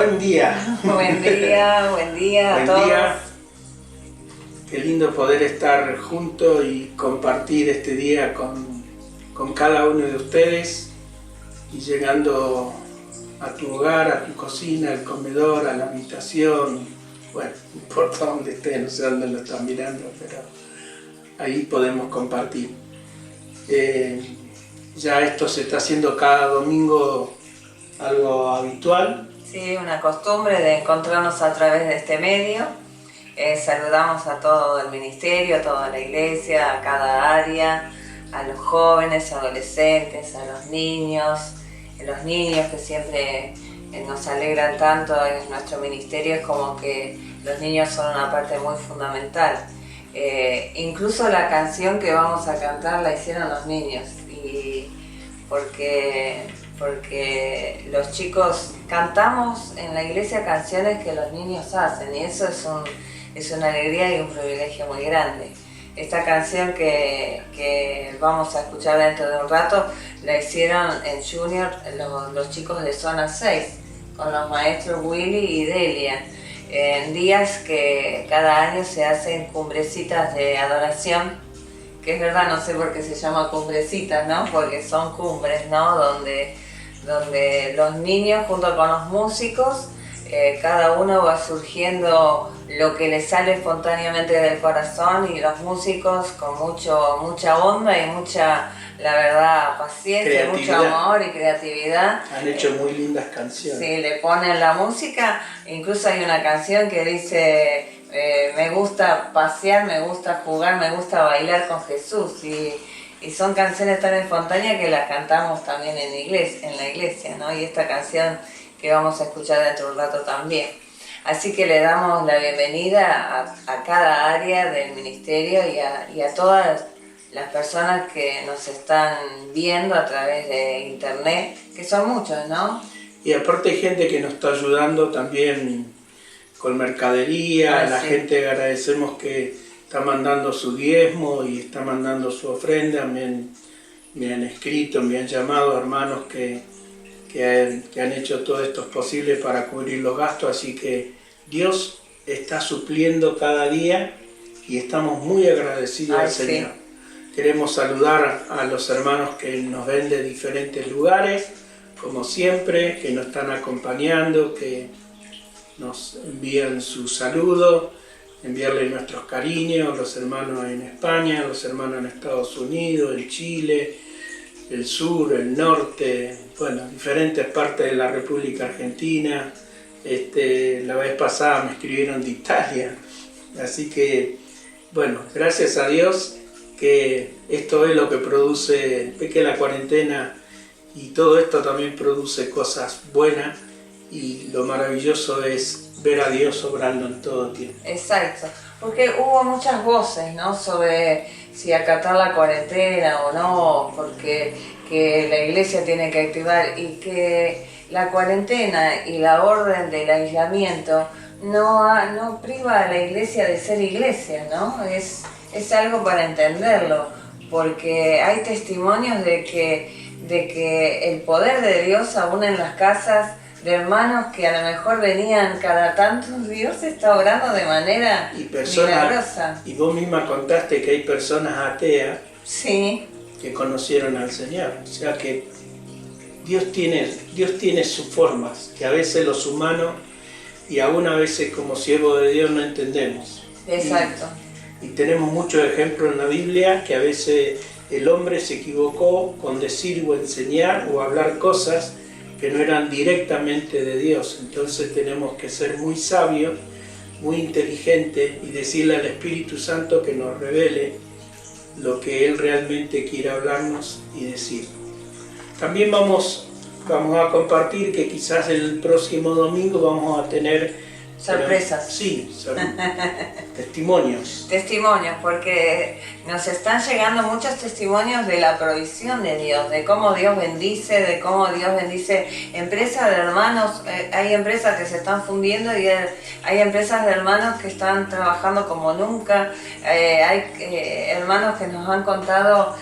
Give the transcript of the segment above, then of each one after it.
Buen día. Buen día a todos. Buen día. Qué lindo poder estar juntos y compartir este día con cada uno de ustedes y llegando a tu hogar, a tu cocina, al comedor, a la habitación. Bueno, no importa dónde estés, no sé dónde lo están mirando, pero ahí podemos compartir. Ya esto se está haciendo cada domingo algo habitual. Sí, una costumbre de encontrarnos a través de este medio. Saludamos a todo el ministerio, a toda la iglesia, a cada área, a los jóvenes, adolescentes, a los niños que siempre nos alegran tanto en nuestro ministerio. Es como que los niños son una parte muy fundamental. Incluso la canción que vamos a cantar la hicieron los niños, y porque los chicos cantamos en la iglesia canciones que los niños hacen, y eso es una alegría y un privilegio muy grande. Esta canción que vamos a escuchar dentro de un rato la hicieron en Junior los chicos de Zona 6 con los maestros Willy y Delia, en días que cada año se hacen cumbrecitas de adoración, que es verdad, no sé por qué se llama cumbrecitas, ¿no? Porque son cumbres, ¿no? Donde los niños junto con los músicos, cada uno va surgiendo lo que les sale espontáneamente del corazón, y los músicos con mucha onda y mucha, la verdad, paciencia, mucho amor y creatividad. Han hecho muy lindas canciones. Sí, le ponen la música. Incluso hay una canción que dice me gusta pasear, me gusta jugar, me gusta bailar con Jesús, y son canciones tan espontáneas que las cantamos también en la iglesia, ¿no? Y esta canción que vamos a escuchar dentro de un rato también. Así que le damos la bienvenida a cada área del ministerio y a todas las personas que nos están viendo a través de internet, que son muchos, ¿no? Y aparte hay gente que nos está ayudando también con mercadería. La gente, agradecemos que está mandando su diezmo y está mandando su ofrenda. Me han escrito, me han llamado hermanos que han hecho todo esto posible para cubrir los gastos, así que Dios está supliendo cada día y estamos muy agradecidos al Señor. Sí. Queremos saludar a los hermanos que nos ven de diferentes lugares, como siempre, que nos están acompañando, que nos envían su saludo, enviarle nuestros cariños, los hermanos en España, los hermanos en Estados Unidos, en Chile, el sur, el norte, bueno, diferentes partes de la República Argentina. La vez pasada me escribieron de Italia, así que, bueno, gracias a Dios que esto es lo que produce, que la cuarentena y todo esto también produce cosas buenas, y lo maravilloso es ver a Dios obrando en todo tiempo. Exacto, porque hubo muchas voces, ¿no?, sobre si acatar la cuarentena o no, porque que la iglesia tiene que activar, y que la cuarentena y la orden del aislamiento no priva a la iglesia de ser iglesia, ¿no? Es algo para entenderlo, porque hay testimonios de que el poder de Dios aún en las casas de hermanos que a lo mejor venían cada tanto, Dios está obrando de manera milagrosa. Y vos misma contaste que hay personas ateas, sí, que conocieron al Señor. O sea que Dios tiene sus formas, que a veces los humanos y aún a veces como siervos de Dios no entendemos. Exacto. Y tenemos muchos ejemplos en la Biblia que a veces el hombre se equivocó con decir o enseñar o hablar cosas que no eran directamente de Dios. Entonces tenemos que ser muy sabios, muy inteligentes, y decirle al Espíritu Santo que nos revele lo que Él realmente quiere hablarnos y decir. También vamos a compartir que quizás el próximo domingo vamos a tener sorpresas. Sí, testimonios. Testimonios, porque nos están llegando muchos testimonios de la provisión de Dios, de cómo Dios bendice, empresas de hermanos. Hay empresas que se están fundiendo y hay empresas de hermanos que están trabajando como nunca. Hay hermanos que nos han contado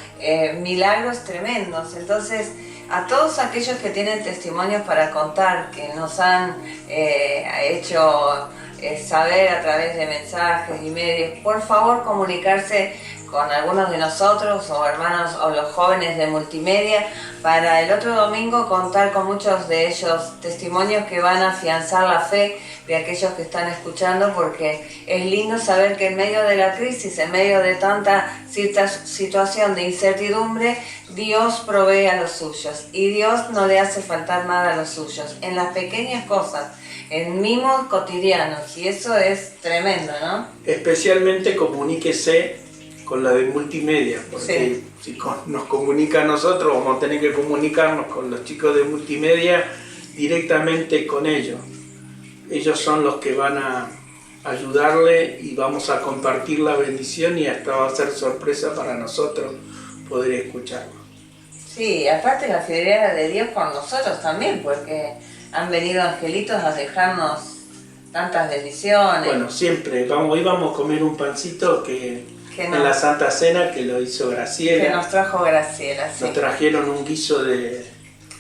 milagros tremendos. Entonces a todos aquellos que tienen testimonios para contar, que nos han hecho saber a través de mensajes y medios, por favor comunicarse con algunos de nosotros o hermanos o los jóvenes de multimedia para el otro domingo contar con muchos de ellos testimonios que van a afianzar la fe de aquellos que están escuchando, porque es lindo saber que en medio de la crisis, en medio de tanta situación de incertidumbre, Dios provee a los suyos y Dios no le hace faltar nada a los suyos, en las pequeñas cosas, en mimos cotidianos, y eso es tremendo, ¿no? Especialmente comuníquese con la de multimedia, porque si nos comunica a nosotros, vamos a tener que comunicarnos con los chicos de multimedia directamente con ellos. Ellos son los que van a ayudarle y vamos a compartir la bendición, y hasta va a ser sorpresa para nosotros poder escucharlo. Sí, aparte la fidelidad de Dios con nosotros también, porque han venido angelitos a dejarnos tantas bendiciones. Bueno, siempre, hoy vamos a comer un pancito en la Santa Cena que lo hizo Graciela. Que nos trajo Graciela, sí. Nos trajeron un guiso de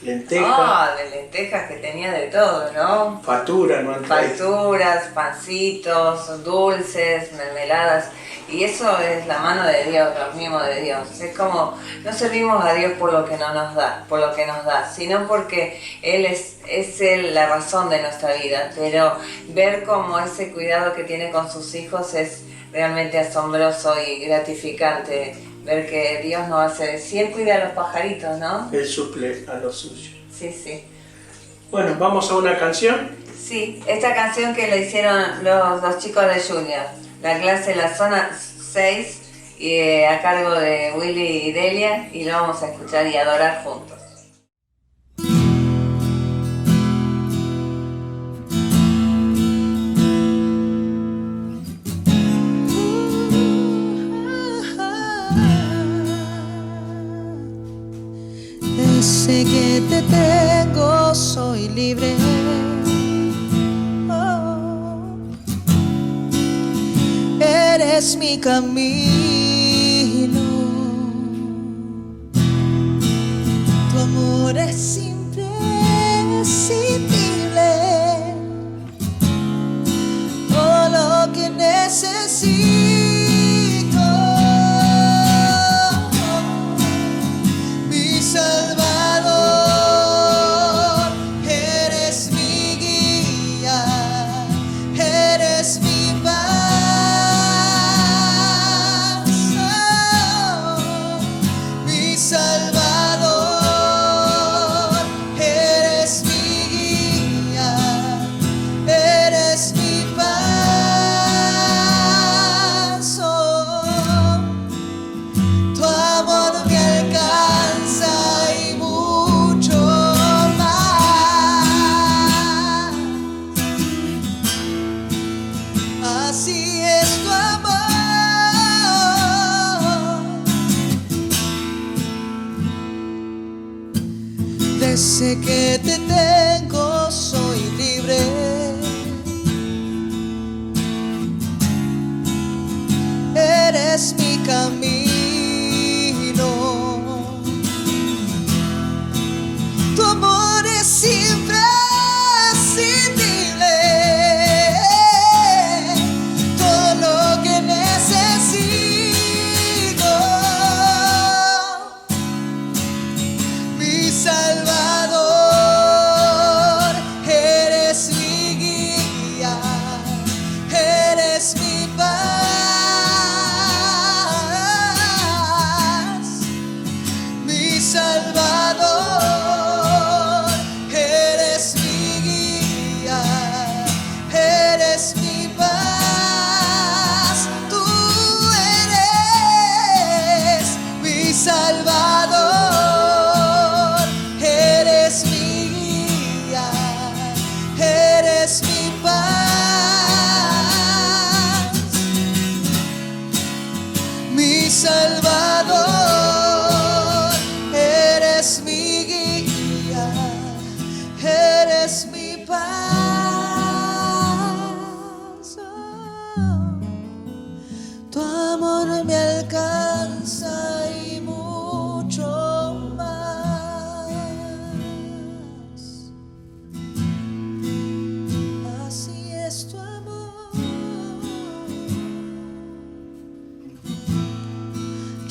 lentejas. Ah, de lentejas, que tenía de todo, ¿no? Facturas, ¿no? Facturas, pancitos, dulces, mermeladas. Y eso es la mano de Dios, los mimos de Dios. Es como, no servimos a Dios por lo que no nos da, por lo que nos da, sino porque Él es Él la razón de nuestra vida. Pero ver cómo ese cuidado que tiene con sus hijos es realmente asombroso y gratificante. Ver que Dios no hace, si Él cuida a los pajaritos, ¿no? Él suple a los suyos. Sí, sí. Bueno, ¿vamos a una canción? Sí, esta canción que le hicieron los chicos de Junior, la clase La Zona 6, a cargo de Willy y Delia, y lo vamos a escuchar y adorar juntos. Desde que te tengo soy libre. Oh. Eres mi camino. Tu amor es imprescindible. Todo lo que necesito. Desde que te tengo soy libre. Eres mi camino. Tu amor es imprescindible. Todo lo que necesito. Mi Salvador.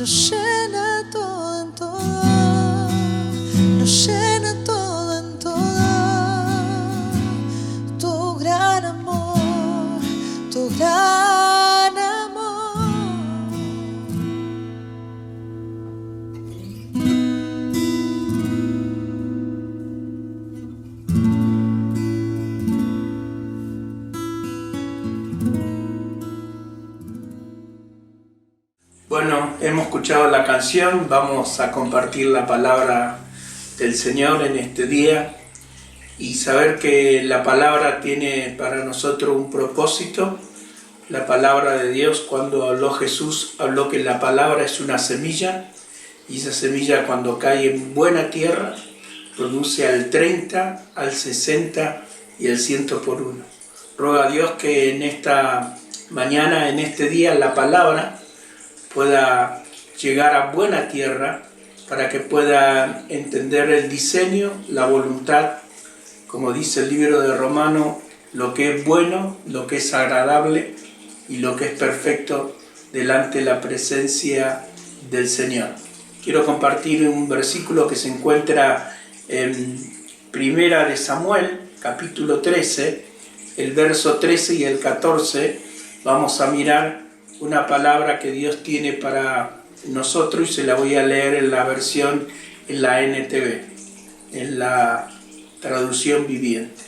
lo llena todo en todo, lo llena todo en todo, tu gran amor, tu gran amor. Bueno, hemos escuchado la canción, vamos a compartir la palabra del Señor en este día y saber que la palabra tiene para nosotros un propósito. La palabra de Dios, cuando habló Jesús, habló que la palabra es una semilla y esa semilla cuando cae en buena tierra produce al 30, al 60 y al 100 por uno. Ruego a Dios que en esta mañana, en este día, la palabra pueda llegar a buena tierra para que pueda entender el diseño, la voluntad, como dice el libro de Romanos, lo que es bueno, lo que es agradable y lo que es perfecto delante de la presencia del Señor. Quiero compartir un versículo que se encuentra en Primera de Samuel, capítulo 13, el verso 13 y el 14. Vamos a mirar una palabra que Dios tiene para nosotros y se la voy a leer en la versión, en la NTV, en la traducción viviente.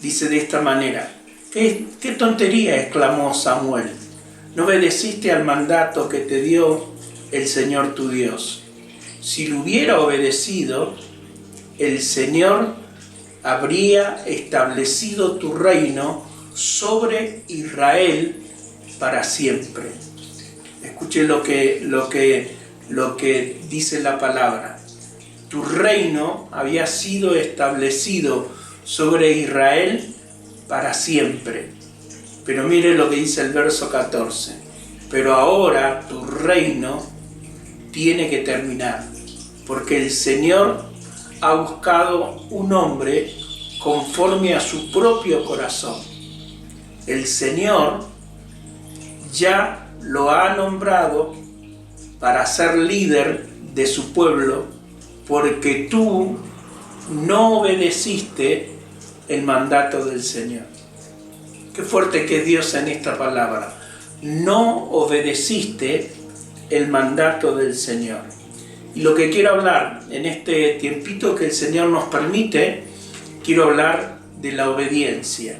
Dice de esta manera: ¿Qué tontería?, exclamó Samuel. ¿No obedeciste al mandato que te dio el Señor tu Dios? Si lo hubiera obedecido, el Señor habría establecido tu reino sobre Israel para siempre. Escuchen lo que dice la palabra. Tu reino había sido establecido sobre Israel para siempre. Pero mire lo que dice el verso 14. Pero ahora tu reino tiene que terminar, porque el Señor ha buscado un hombre conforme a su propio corazón. El Señor ya lo ha nombrado para ser líder de su pueblo, porque tú no obedeciste el mandato del Señor. Qué fuerte que es Dios en esta palabra. No obedeciste el mandato del Señor. Y lo que quiero hablar en este tiempito que el Señor nos permite, quiero hablar de la obediencia.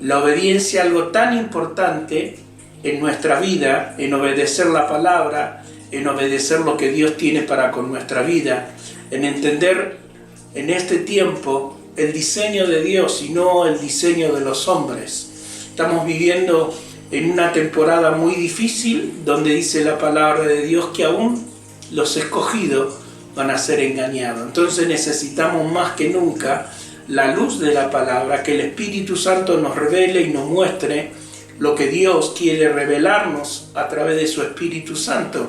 La obediencia es algo tan importante en nuestra vida, en obedecer la palabra, en obedecer lo que Dios tiene para con nuestra vida, en entender en este tiempo el diseño de Dios y no el diseño de los hombres. Estamos viviendo en una temporada muy difícil donde dice la palabra de Dios que aún los escogidos van a ser engañados. Entonces necesitamos más que nunca la luz de la palabra, que el Espíritu Santo nos revele y nos muestre lo que Dios quiere revelarnos a través de su Espíritu Santo,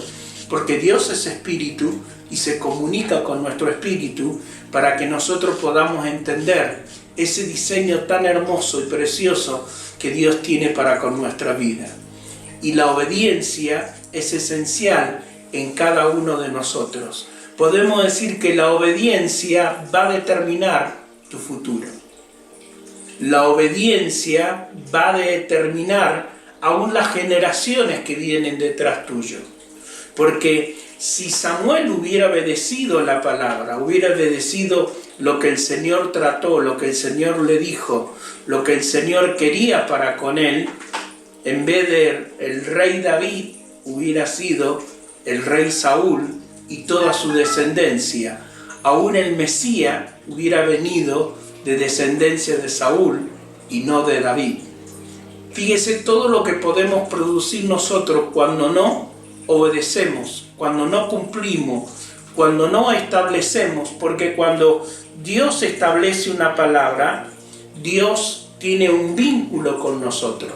porque Dios es Espíritu y se comunica con nuestro espíritu para que nosotros podamos entender ese diseño tan hermoso y precioso que Dios tiene para con nuestra vida. Y la obediencia es esencial en cada uno de nosotros. Podemos decir que la obediencia va a determinar tu futuro. La obediencia va a determinar aún las generaciones que vienen detrás tuyo. Porque si Samuel hubiera obedecido la palabra, hubiera obedecido lo que el Señor trató, lo que el Señor le dijo, lo que el Señor quería para con él, en vez de el rey David, hubiera sido el rey Saúl y toda su descendencia. Aún el Mesías hubiera venido de descendencia de Saúl y no de David. Fíjese todo lo que podemos producir nosotros cuando no obedecemos, cuando no cumplimos, cuando no establecemos, porque cuando Dios establece una palabra, Dios tiene un vínculo con nosotros.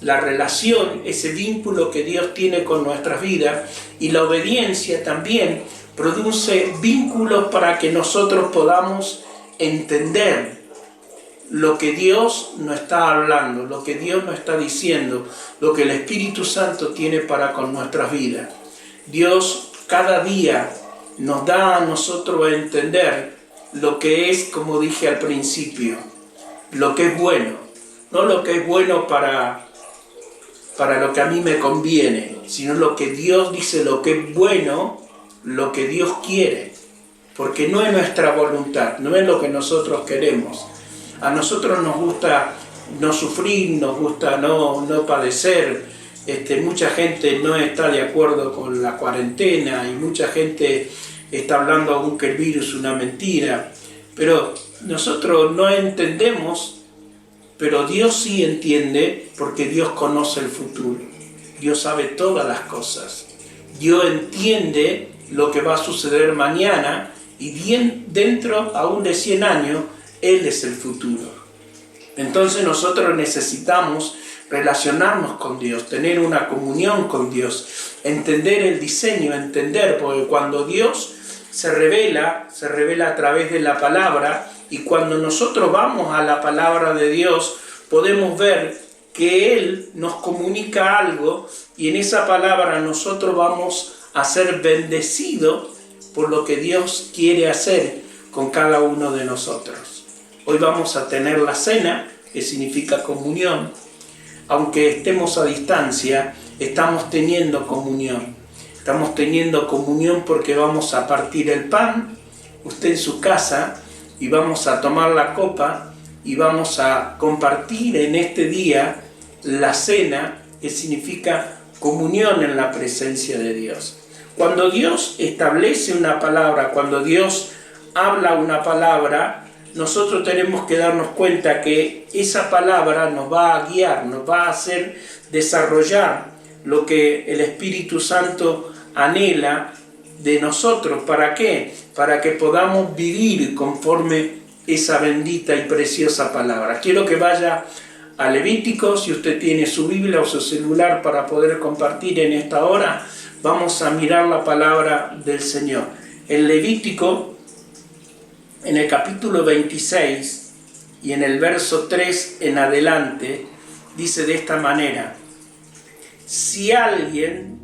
La relación, ese vínculo que Dios tiene con nuestras vidas, y la obediencia también produce vínculos para que nosotros podamos entender lo que Dios nos está hablando, lo que Dios nos está diciendo, lo que el Espíritu Santo tiene para con nuestras vidas. Dios cada día nos da a nosotros a entender lo que es, como dije al principio, lo que es bueno, no lo que es bueno para lo que a mí me conviene, sino lo que Dios dice, lo que es bueno, lo que Dios quiere, porque no es nuestra voluntad, no es lo que nosotros queremos. A nosotros nos gusta no sufrir, nos gusta no padecer. Mucha gente no está de acuerdo con la cuarentena y mucha gente está hablando aún que el virus es una mentira, pero nosotros no entendemos. Pero Dios sí entiende, porque Dios conoce el futuro. Dios sabe todas las cosas. Dios entiende lo que va a suceder mañana, y dentro aún de 100 años, Él es el futuro. Entonces nosotros necesitamos relacionarnos con Dios, tener una comunión con Dios, entender el diseño, porque cuando Dios se revela a través de la palabra. Y cuando nosotros vamos a la palabra de Dios, podemos ver que Él nos comunica algo, y en esa palabra nosotros vamos a ser bendecidos por lo que Dios quiere hacer con cada uno de nosotros. Hoy vamos a tener la cena, que significa comunión. Aunque estemos a distancia, estamos teniendo comunión. Estamos teniendo comunión porque vamos a partir el pan, usted en su casa, y vamos a tomar la copa y vamos a compartir en este día la cena, que significa comunión en la presencia de Dios. Cuando Dios establece una palabra, cuando Dios habla una palabra, nosotros tenemos que darnos cuenta que esa palabra nos va a guiar, nos va a hacer desarrollar lo que el Espíritu Santo anhela de nosotros. ¿Para qué? Para que podamos vivir conforme esa bendita y preciosa palabra. Quiero que vaya a Levítico, si usted tiene su Biblia o su celular para poder compartir en esta hora. Vamos a mirar la palabra del Señor. En Levítico, en el capítulo 26 y en el verso 3 en adelante, dice de esta manera: si alguien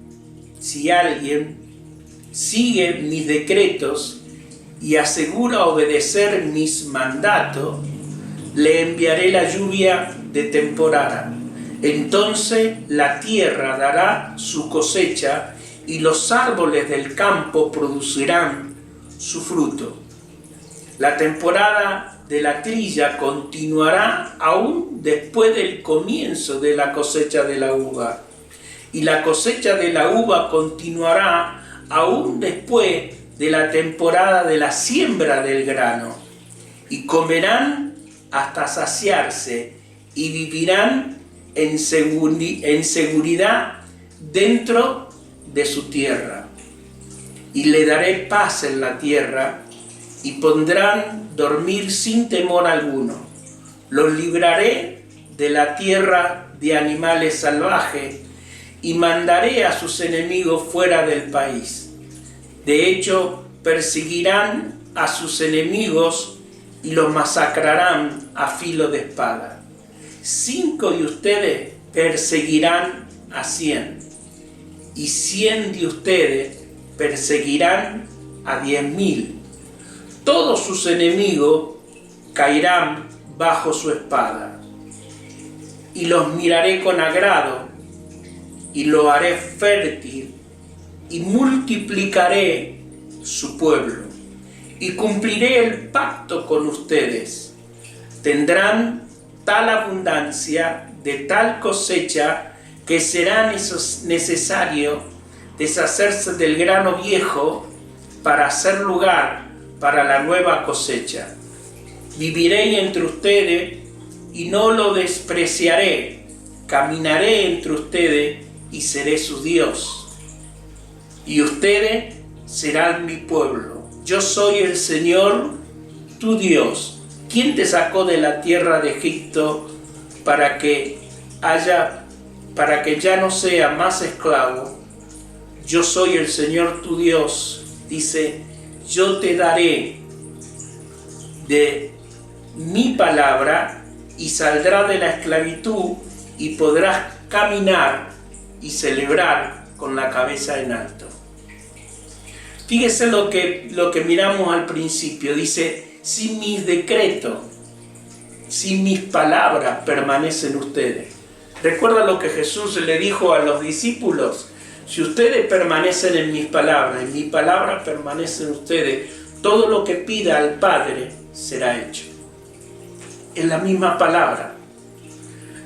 sigue mis decretos y asegura obedecer mis mandatos, le enviaré la lluvia de temporada. Entonces la tierra dará su cosecha y los árboles del campo producirán su fruto. La temporada de la trilla continuará aún después del comienzo de la cosecha de la uva, y la cosecha de la uva continuará aún después de la temporada de la siembra del grano, y comerán hasta saciarse y vivirán en seguridad dentro de su tierra. Y le daré paz en la tierra y podrán dormir sin temor alguno. Los libraré de la tierra de animales salvajes y mandaré a sus enemigos fuera del país. De hecho, perseguirán a sus enemigos y los masacrarán a filo de espada. 5 de ustedes perseguirán a 100, y 100 de ustedes perseguirán a 10.000. Todos sus enemigos caerán bajo su espada, y los miraré con agrado, y lo haré fértil, y multiplicaré su pueblo, y cumpliré el pacto con ustedes. Tendrán tal abundancia de tal cosecha que será necesario deshacerse del grano viejo para hacer lugar para la nueva cosecha. Viviré entre ustedes y no lo despreciaré. Caminaré entre ustedes y seré su Dios. Y ustedes serán mi pueblo. Yo soy el Señor, tu Dios, quien te sacó de la tierra de Egipto para que ya no sea más esclavo. Yo soy el Señor tu Dios. Dice, yo te daré de mi palabra y saldrás de la esclavitud y podrás caminar y celebrar con la cabeza en alto. Fíjese lo que miramos al principio. Dice, si mis decretos, si mis palabras permanecen ustedes. ¿Recuerda lo que Jesús le dijo a los discípulos? Si ustedes permanecen en mis palabras permanecen en ustedes, todo lo que pida al Padre será hecho. Es la misma palabra.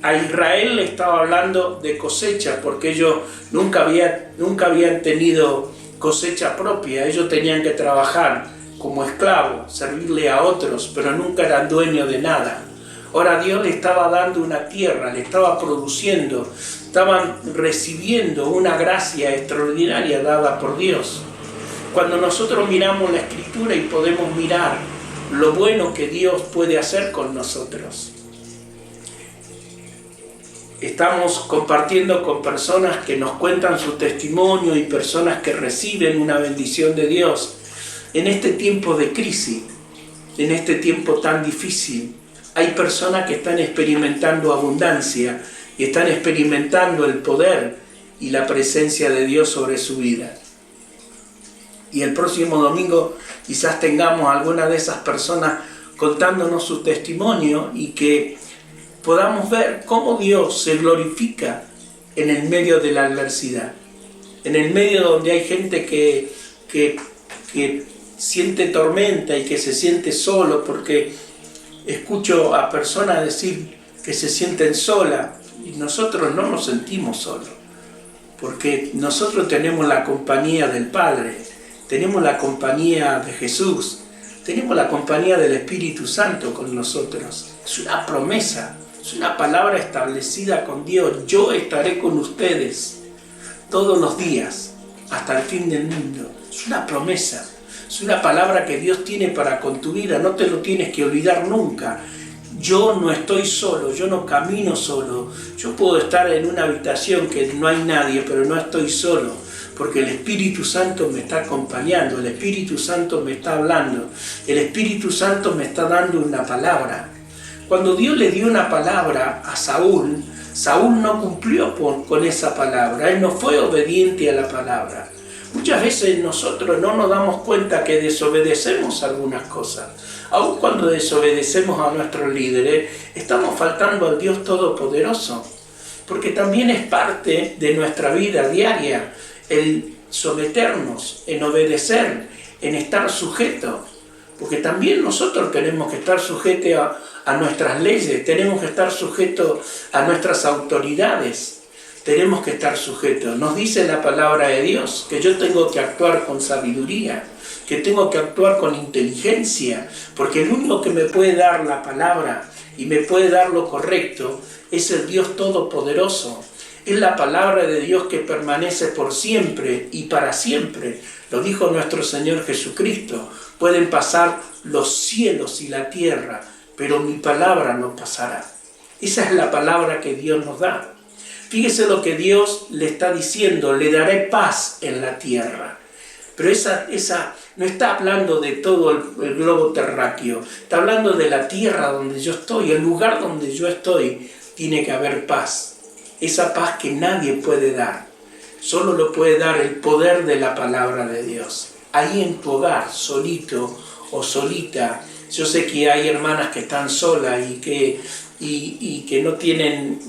A Israel le estaba hablando de cosecha, porque ellos nunca habían tenido cosecha propia. Ellos tenían que trabajar como esclavos, servirle a otros, pero nunca eran dueños de nada. Ahora Dios le estaba dando una tierra, le estaba produciendo, estaban recibiendo una gracia extraordinaria dada por Dios. Cuando nosotros miramos la Escritura y podemos mirar lo bueno que Dios puede hacer con nosotros. Estamos compartiendo con personas que nos cuentan su testimonio y personas que reciben una bendición de Dios. En este tiempo de crisis, en este tiempo tan difícil, hay personas que están experimentando abundancia y están experimentando el poder y la presencia de Dios sobre su vida. Y el próximo domingo quizás tengamos alguna de esas personas contándonos su testimonio y que podamos ver cómo Dios se glorifica en el medio de la adversidad. En el medio donde hay gente que siente tormenta y que se siente solo, porque escucho a personas decir que se sienten solas y nosotros no nos sentimos solos, porque nosotros tenemos la compañía del Padre, tenemos la compañía de Jesús, tenemos la compañía del Espíritu Santo con nosotros. Es una promesa, es una palabra establecida con Dios. Yo estaré con ustedes todos los días hasta el fin del mundo. Es una promesa. Es una palabra que Dios tiene para con tu vida, no te lo tienes que olvidar nunca. Yo no estoy solo, yo no camino solo. Yo puedo estar en una habitación que no hay nadie, pero no estoy solo, porque el Espíritu Santo me está acompañando, el Espíritu Santo me está hablando, el Espíritu Santo me está dando una palabra. Cuando Dios le dio una palabra a Saúl, Saúl no cumplió con esa palabra, él no fue obediente a la palabra. Muchas veces nosotros no nos damos cuenta que desobedecemos algunas cosas. Aun cuando desobedecemos a nuestros líderes, estamos faltando al Dios Todopoderoso. Porque también es parte de nuestra vida diaria el someternos, en obedecer, en estar sujetos. Porque también nosotros tenemos que estar sujetos a nuestras leyes, tenemos que estar sujetos a nuestras autoridades. Tenemos que estar sujetos. Nos dice la palabra de Dios que yo tengo que actuar con sabiduría, que tengo que actuar con inteligencia, porque el único que me puede dar la palabra y me puede dar lo correcto es el Dios Todopoderoso. Es la palabra de Dios que permanece por siempre y para siempre. Lo dijo nuestro Señor Jesucristo. Pueden pasar los cielos y la tierra, pero mi palabra no pasará. Esa es la palabra que Dios nos da. Fíjese lo que Dios le está diciendo, le daré paz en la tierra. Pero esa no está hablando de todo el globo terráqueo, está hablando de la tierra donde yo estoy, el lugar donde yo estoy, tiene que haber paz. Esa paz que nadie puede dar, solo lo puede dar el poder de la palabra de Dios. Ahí en tu hogar, solito o solita, yo sé que hay hermanas que están solas y que no tienen,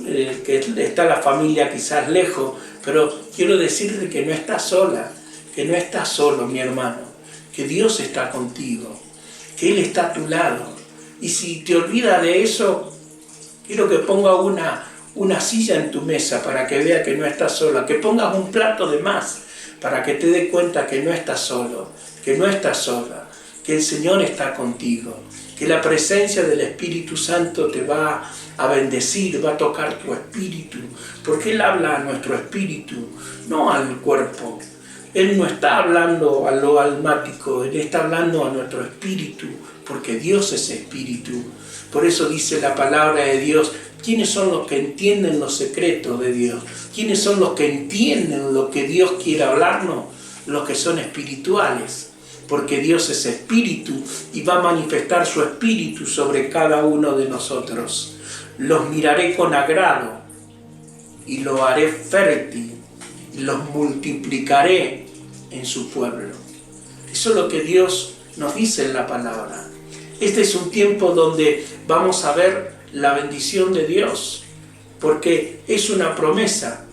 que está la familia quizás lejos, pero quiero decirte que no estás sola, que no estás solo, mi hermano, que Dios está contigo, que Él está a tu lado. Y si te olvidas de eso, quiero que ponga una silla en tu mesa para que vea que no estás sola, que pongas un plato de más para que te dé cuenta que no estás solo, que no estás sola, que el Señor está contigo, que la presencia del Espíritu Santo te va a bendecir, va a tocar tu espíritu, porque Él habla a nuestro espíritu, no al cuerpo. Él no está hablando a lo almático, Él está hablando a nuestro espíritu, porque Dios es espíritu. Por eso dice la palabra de Dios, ¿quiénes son los que entienden los secretos de Dios? ¿Quiénes son los que entienden lo que Dios quiere hablarnos? Los que son espirituales, porque Dios es espíritu y va a manifestar su espíritu sobre cada uno de nosotros. Los miraré con agrado y los haré fértil, y los multiplicaré en su pueblo. Eso es lo que Dios nos dice en la palabra. Este es un tiempo donde vamos a ver la bendición de Dios, porque es una promesa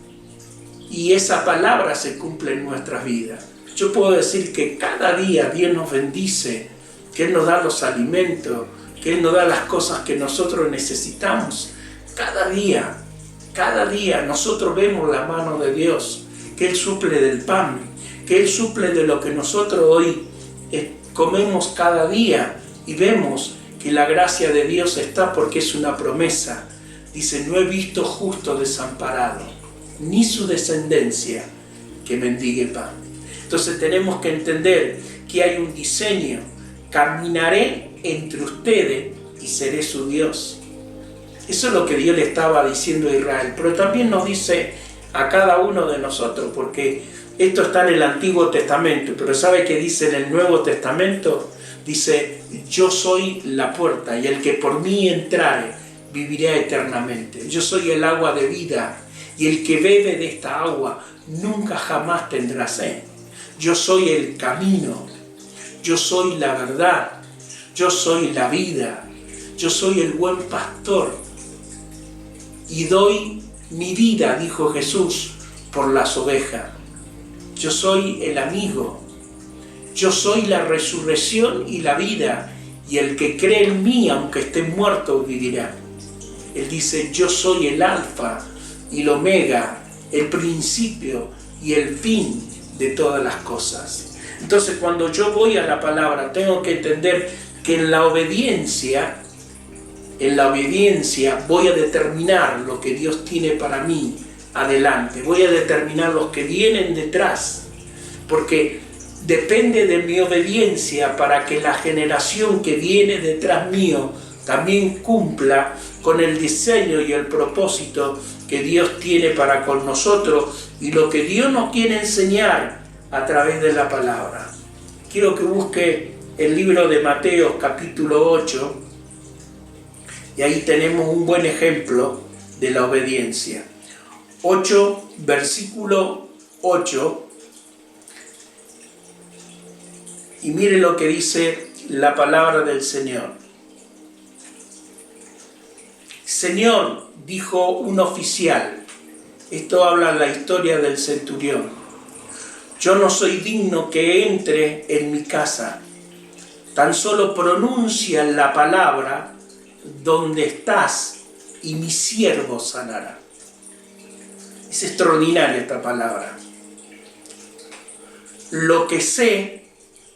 y esa palabra se cumple en nuestras vidas. Yo puedo decir que cada día Dios nos bendice, que Él nos da los alimentos, que Él nos da las cosas que nosotros necesitamos. Cada día nosotros vemos la mano de Dios, que Él suple del pan, que Él suple de lo que nosotros hoy comemos cada día, y vemos que la gracia de Dios está porque es una promesa. Dice, no he visto justo desamparado, ni su descendencia que mendigue pan. Entonces tenemos que entender que hay un diseño. Caminaré entre ustedes y seré su Dios. Eso es lo que Dios le estaba diciendo a Israel, pero también nos dice a cada uno de nosotros, porque esto está en el Antiguo Testamento, pero ¿sabe qué dice en el Nuevo Testamento? Dice, yo soy la puerta y el que por mí entrare vivirá eternamente. Yo soy el agua de vida y el que bebe de esta agua nunca jamás tendrá sed. Yo soy el camino, yo soy la verdad, yo soy la vida, yo soy el buen pastor y doy mi vida, dijo Jesús, por las ovejas. Yo soy el amigo, yo soy la resurrección y la vida, y el que cree en mí, aunque esté muerto, vivirá. Él dice, yo soy el alfa y el omega, el principio y el fin de todas las cosas. Entonces, cuando yo voy a la palabra, tengo que entender que en la obediencia voy a determinar lo que Dios tiene para mí adelante. Voy a determinar los que vienen detrás, porque depende de mi obediencia para que la generación que viene detrás mío también cumpla con el diseño y el propósito que Dios tiene para con nosotros y lo que Dios nos quiere enseñar a través de la palabra. Quiero que busque el libro de Mateo capítulo 8 y ahí tenemos un buen ejemplo de la obediencia. 8, versículo 8. Y mire lo que dice la palabra del Señor. Señor, dijo un oficial, esto habla la historia del centurión, yo no soy digno que entre en mi casa, tan solo pronuncia la palabra donde estás y mi siervo sanará. Es extraordinaria esta palabra. Lo que sé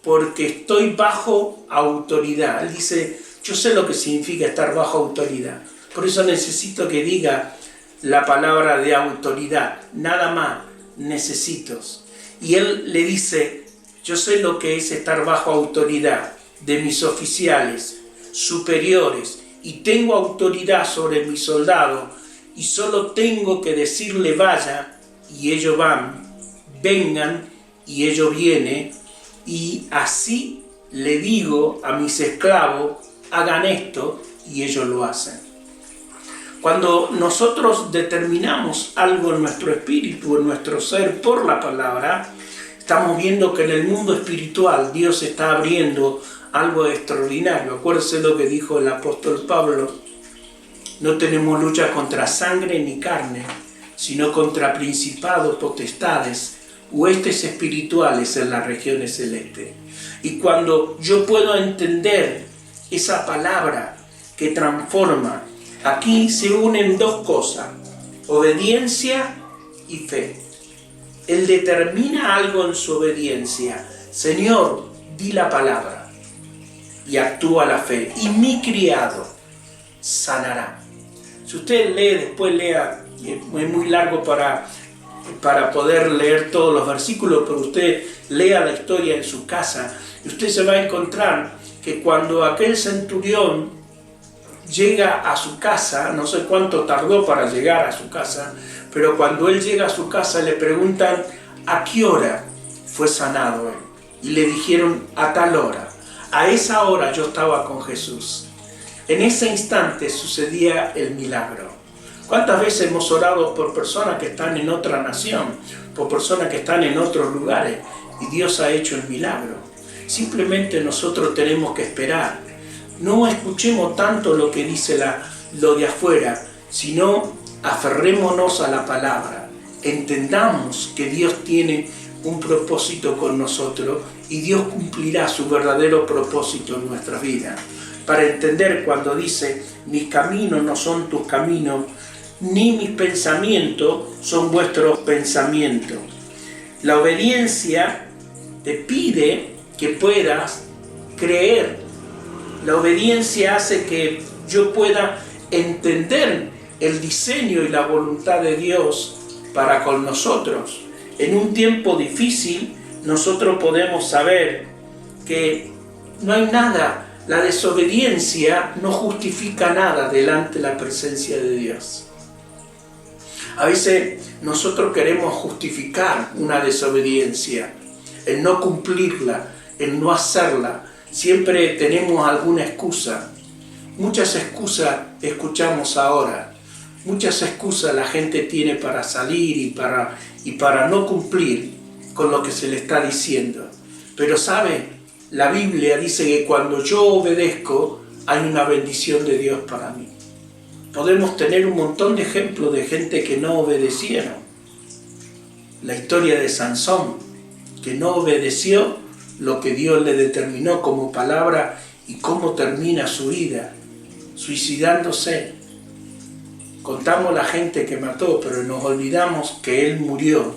porque estoy bajo autoridad. Él dice, yo sé lo que significa estar bajo autoridad. Por eso necesito que diga la palabra de autoridad. Nada más necesito. Y él le dice, yo sé lo que es estar bajo autoridad de mis oficiales superiores y tengo autoridad sobre mis soldados y solo tengo que decirle vaya y ellos van, vengan y ellos vienen. Y así le digo a mis esclavos, hagan esto, y ellos lo hacen. Cuando nosotros determinamos algo en nuestro espíritu, en nuestro ser, por la palabra, estamos viendo que en el mundo espiritual Dios está abriendo algo extraordinario. Acuérdense lo que dijo el apóstol Pablo, no tenemos lucha contra sangre ni carne, sino contra principados, potestades, huestes espirituales en las regiones celestes. Y cuando yo puedo entender esa palabra que transforma, aquí se unen dos cosas, obediencia y fe. Él determina algo en su obediencia. Señor, di la palabra y actúa la fe. Y mi criado sanará. Si usted lee, después lea, es muy largo para poder leer todos los versículos, pero usted lea la historia en su casa y usted se va a encontrar que cuando aquel centurión llega a su casa, no sé cuánto tardó para llegar a su casa, pero cuando él llega a su casa le preguntan ¿a qué hora fue sanado él? Y le dijeron a tal hora. A esa hora yo estaba con Jesús. En ese instante sucedía el milagro. ¿Cuántas veces hemos orado por personas que están en otra nación, por personas que están en otros lugares, y Dios ha hecho el milagro? Simplemente nosotros tenemos que esperar. No escuchemos tanto lo que dice lo de afuera, sino aferrémonos a la palabra. Entendamos que Dios tiene un propósito con nosotros y Dios cumplirá su verdadero propósito en nuestra vida. Para entender cuando dice, mis caminos no son tus caminos, ni mis pensamientos son vuestros pensamientos. La obediencia te pide que puedas creer. La obediencia hace que yo pueda entender el diseño y la voluntad de Dios para con nosotros. En un tiempo difícil, nosotros podemos saber que no hay nada, la desobediencia no justifica nada delante de la presencia de Dios. A veces nosotros queremos justificar una desobediencia, el no cumplirla, el no hacerla. Siempre tenemos alguna excusa. Muchas excusas escuchamos ahora. Muchas excusas la gente tiene para salir y para no cumplir con lo que se le está diciendo. Pero ¿sabe? La Biblia dice que cuando yo obedezco hay una bendición de Dios para mí. Podemos tener un montón de ejemplos de gente que no obedecieron. La historia de Sansón, que no obedeció lo que Dios le determinó como palabra y cómo termina su vida, suicidándose. Contamos la gente que mató, pero nos olvidamos que él murió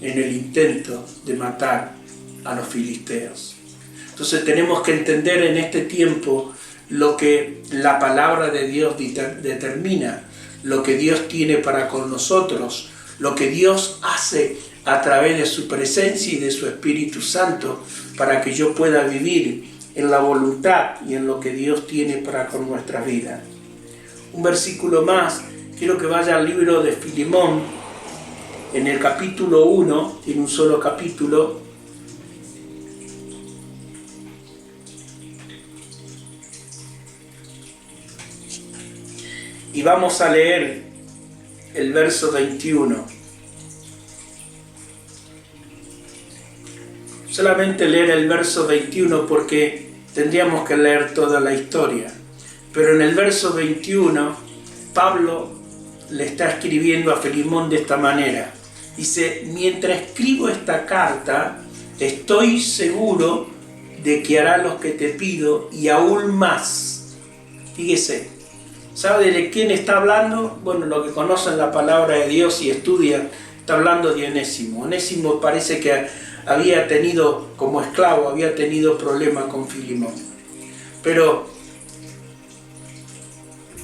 en el intento de matar a los filisteos. Entonces tenemos que entender en este tiempo lo que la palabra de Dios determina, lo que Dios tiene para con nosotros, lo que Dios hace a través de su presencia y de su Espíritu Santo para que yo pueda vivir en la voluntad y en lo que Dios tiene para con nuestra vida. Un versículo más, quiero que vaya al libro de Filemón, en el capítulo 1, tiene un solo capítulo, y vamos a leer el verso 21. Solamente leer el verso 21 porque tendríamos que leer toda la historia. Pero en el verso 21, Pablo le está escribiendo a Filemón de esta manera. Dice, mientras escribo esta carta, estoy seguro de que hará lo que te pido y aún más. Fíjese, ¿sabe de quién está hablando? Bueno, los que conocen la palabra de Dios y estudian, está hablando de Onésimo. Onésimo parece que había tenido, como esclavo, había tenido problemas con Filemón. Pero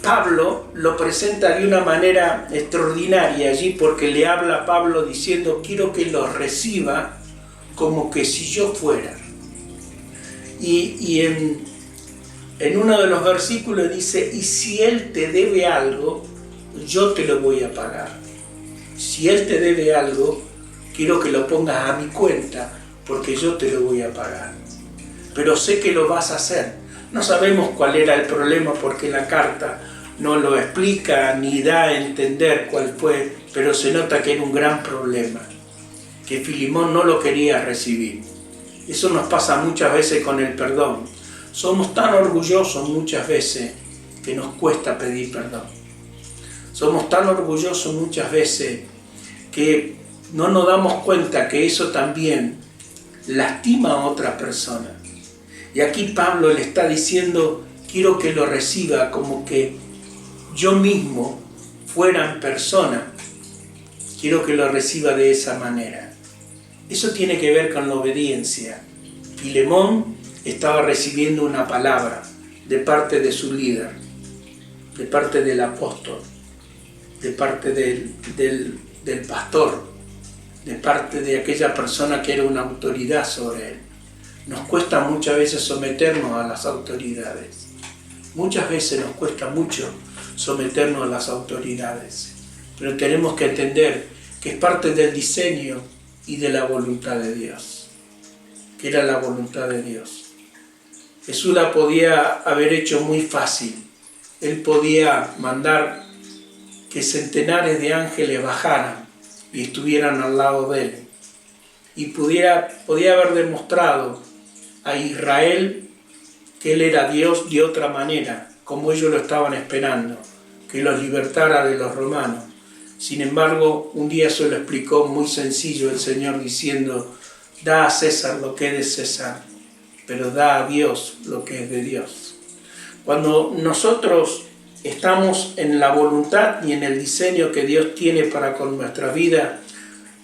Pablo lo presenta de una manera extraordinaria allí porque le habla a Pablo diciendo, quiero que lo reciba como que si yo fuera. Y en uno de los versículos dice, y si él te debe algo, yo te lo voy a pagar. Si él te debe algo, quiero que lo pongas a mi cuenta, porque yo te lo voy a pagar. Pero sé que lo vas a hacer. No sabemos cuál era el problema, porque la carta no lo explica ni da a entender cuál fue, pero se nota que era un gran problema, que Filemón no lo quería recibir. Eso nos pasa muchas veces con el perdón. Somos tan orgullosos muchas veces que nos cuesta pedir perdón. Somos tan orgullosos muchas veces que no nos damos cuenta que eso también lastima a otra persona. Y aquí Pablo le está diciendo, quiero que lo reciba como que yo mismo fuera en persona. Quiero que lo reciba de esa manera. Eso tiene que ver con la obediencia. Filemón estaba recibiendo una palabra de parte de su líder, de parte del apóstol, de parte del pastor, de parte de aquella persona que era una autoridad sobre él. Nos cuesta muchas veces someternos a las autoridades. Muchas veces nos cuesta mucho someternos a las autoridades. Pero tenemos que entender que es parte del diseño y de la voluntad de Dios. Que era la voluntad de Dios. Jesús la podía haber hecho muy fácil. Él podía mandar que centenares de ángeles bajaran y estuvieran al lado de él. Y podía haber demostrado a Israel que Él era Dios de otra manera, como ellos lo estaban esperando, que los libertara de los romanos. Sin embargo, un día se lo explicó muy sencillo el Señor diciendo: da a César lo que es de César, pero da a Dios lo que es de Dios. Cuando nosotros estamos en la voluntad y en el diseño que Dios tiene para con nuestra vida,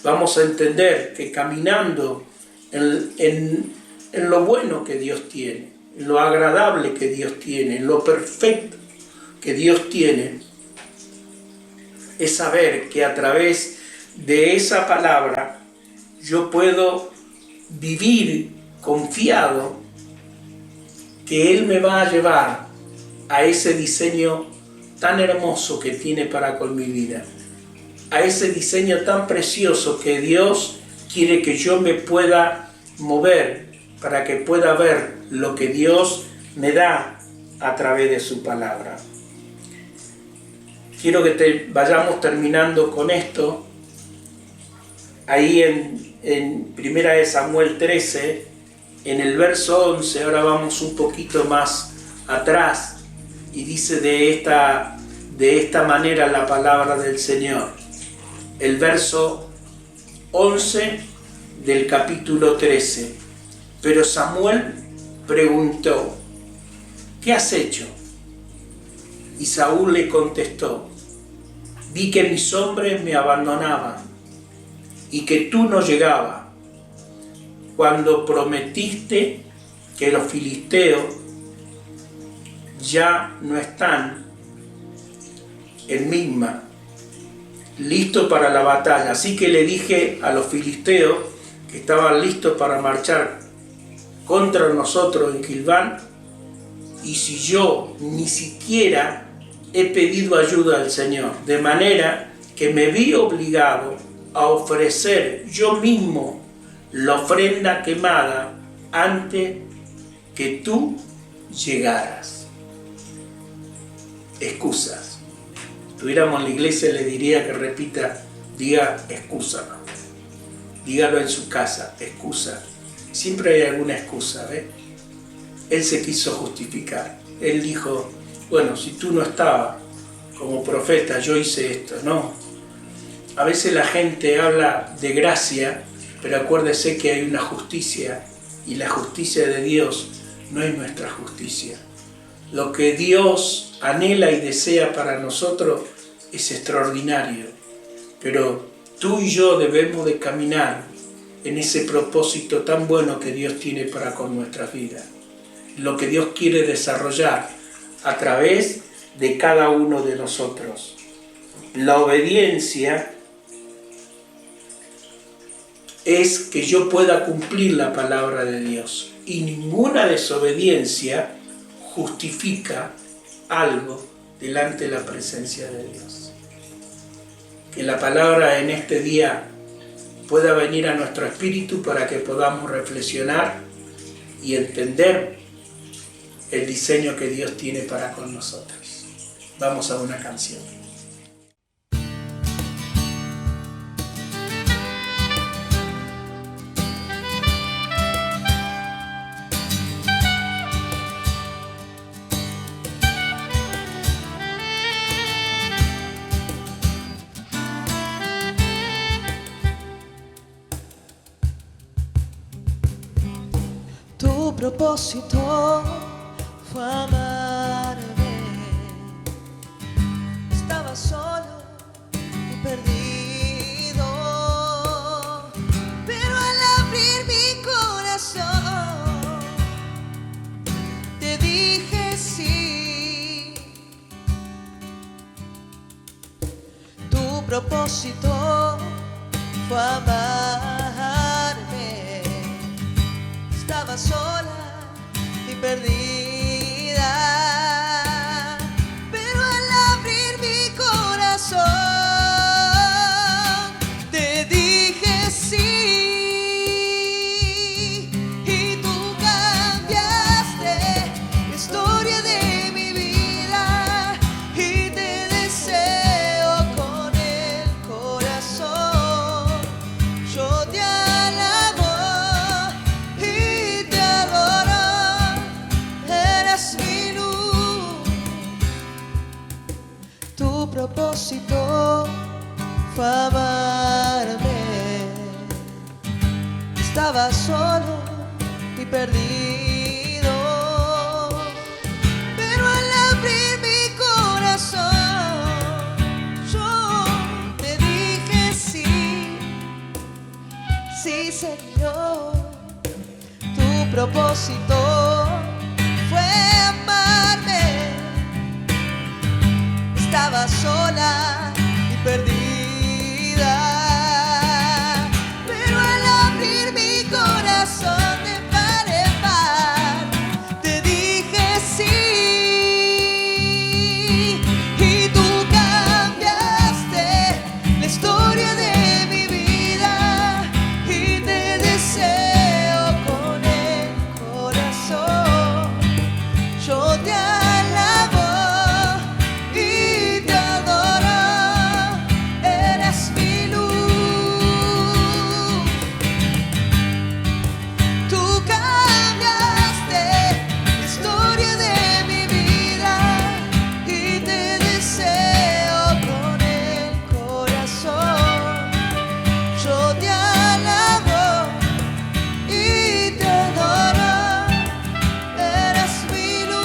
vamos a entender que caminando en lo bueno que Dios tiene, en lo agradable que Dios tiene, en lo perfecto que Dios tiene, es saber que a través de esa palabra yo puedo vivir confiado que Él me va a llevar a ese diseño tan hermoso que tiene para con mi vida, a ese diseño tan precioso que Dios quiere que yo me pueda mover para que pueda ver lo que Dios me da a través de su palabra. Quiero que vayamos terminando con esto. Ahí en 1 Samuel 13, en el verso 11, ahora vamos un poquito más atrás, y dice de esta manera la palabra del Señor. El verso 11 del capítulo 13. Pero Samuel preguntó: ¿qué has hecho? Y Saúl le contestó: vi que mis hombres me abandonaban y que tú no llegabas, cuando prometiste que los filisteos ya no están en Misma, listos para la batalla. Así que le dije a los filisteos que estaban listos para marchar contra nosotros en Gilgal, y si yo ni siquiera he pedido ayuda al Señor, de manera que me vi obligado a ofrecer yo mismo la ofrenda quemada antes que tú llegaras. Excusas. Si estuviéramos en la iglesia, le diría que repita, diga excusa. Dígalo en su casa, excusa. Siempre hay alguna excusa, ¿ves? Él se quiso justificar. Él dijo: bueno, si tú no estabas como profeta, yo hice esto. No. A veces la gente habla de gracia, pero acuérdese que hay una justicia, y la justicia de Dios no es nuestra justicia. Lo que Dios anhela y desea para nosotros es extraordinario, pero tú y yo debemos de caminar en ese propósito tan bueno que Dios tiene para con nuestras vidas, lo que Dios quiere desarrollar a través de cada uno de nosotros. La obediencia es que yo pueda cumplir la palabra de Dios, y ninguna desobediencia justifica algo delante de la presencia de Dios. Que la palabra en este día pueda venir a nuestro espíritu para que podamos reflexionar y entender el diseño que Dios tiene para con nosotros. Vamos a una canción. Tu propósito fue amarme. Estaba solo y perdido, pero al abrir mi corazón te dije sí. Tu propósito fue amarme. Estaba sola y perdida, pero al abrir mi corazón te dije sí. Y tú cambiaste la historia de mi vida, y te deseo con el corazón. Yo te alabo y te adoro. propósito fue amarme. Estaba solo y perdido, pero al abrir mi corazón yo te dije sí, sí Señor. Tu propósito fue amarme. Estaba sola y perdida, pero al abrir mi corazón de par en par te dije sí, y tú cambiaste la historia de mi vida y te deseo con el corazón. Yo te alabo y te adoro, eres mi luz. Tú cambiaste la historia de mi vida y te deseo con el corazón. Yo te alabo y te adoro, eres mi luz.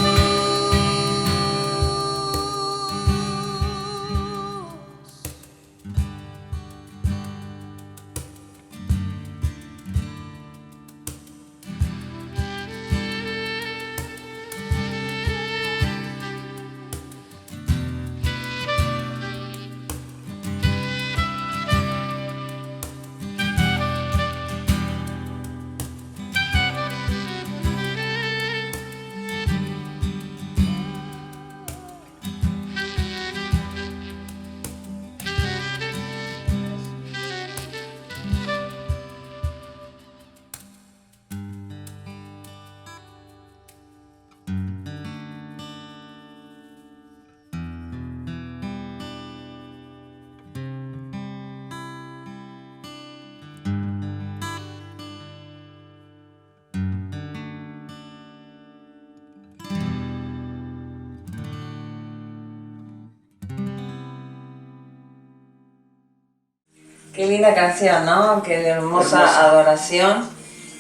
Qué linda canción, ¿no? Qué hermosa adoración